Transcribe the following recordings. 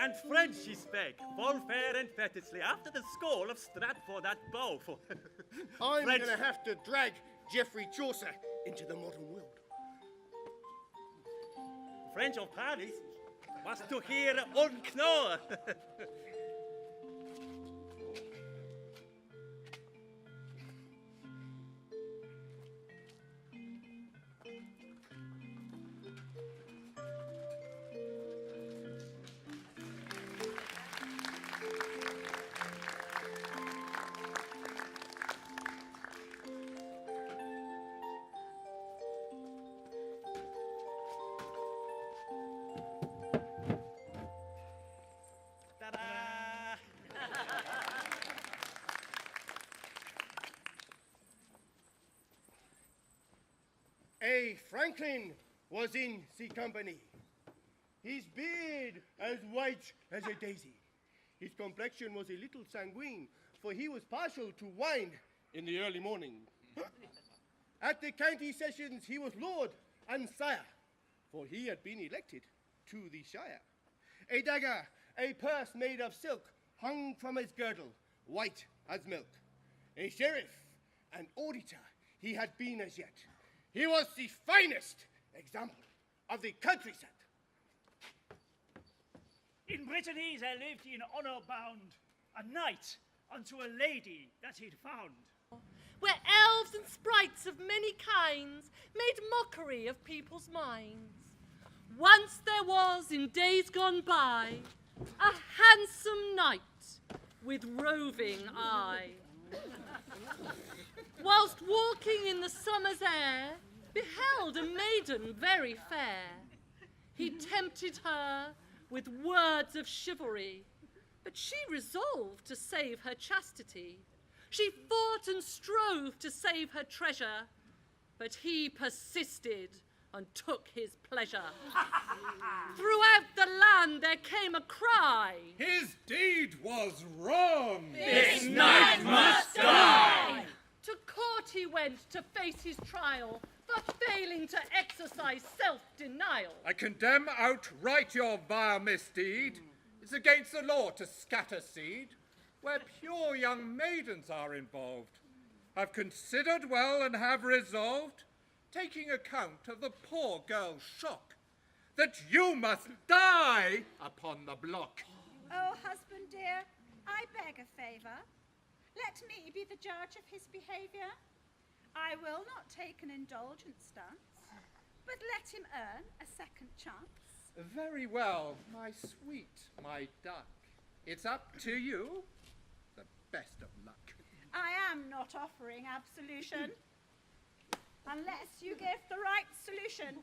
and French he spake, full fair and fetisly, after the school of Stratford at Bow. I'm French- going to have to drag Geoffrey Chaucer into the modern world. French of Paris was to hear unknown. A Franklin was in the company. His beard as white as a daisy. His complexion was a little sanguine, for he was partial to wine in the early morning. At the county sessions he was lord and sire, for he had been elected to the shire. A dagger, a purse made of silk, hung from his girdle, white as milk. A sheriff, an auditor he had been as yet. He was the finest example of the countryside. In Brittany there lived in honour bound a knight unto a lady that he'd found. Where elves and sprites of many kinds made mockery of people's minds. Once there was, in days gone by, a handsome knight with roving eye. Whilst walking in the summer's air, beheld a maiden very fair. He tempted her with words of chivalry, but she resolved to save her chastity. She fought and strove to save her treasure, but he persisted and took his pleasure. Throughout the land there came a cry. His deed was wrong. This knight must die. To court he went to face his trial, but failing to exercise self-denial. I condemn outright your vile misdeed. It's against the law to scatter seed where pure young maidens are involved. I've considered well and have resolved, taking account of the poor girl's shock, that you must die upon the block. Oh, husband dear, I beg a favour. Let me be the judge of his behaviour. I will not take an indulgent stance, but let him earn a second chance. Very well, my sweet, my duck. It's up to you. The best of luck. I am not offering absolution, unless you give the right solution.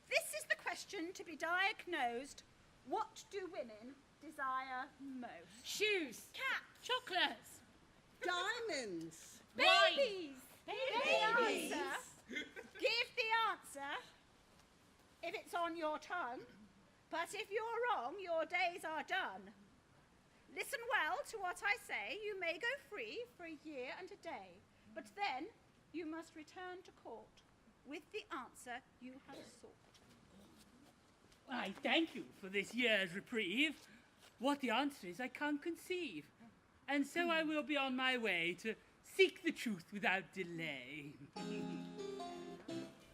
This is the question to be diagnosed. What do women desire most? Shoes, Cats, chocolates, Diamonds. babies. Babies. Give the answer if it's on your tongue, but if you're wrong, your days are done. Listen well to what I say. You may go free for a year and a day, but then you must return to court with the answer you have sought. I thank you for this year's reprieve. What the answer is I can't conceive, and so I will be on my way to seek the truth without delay.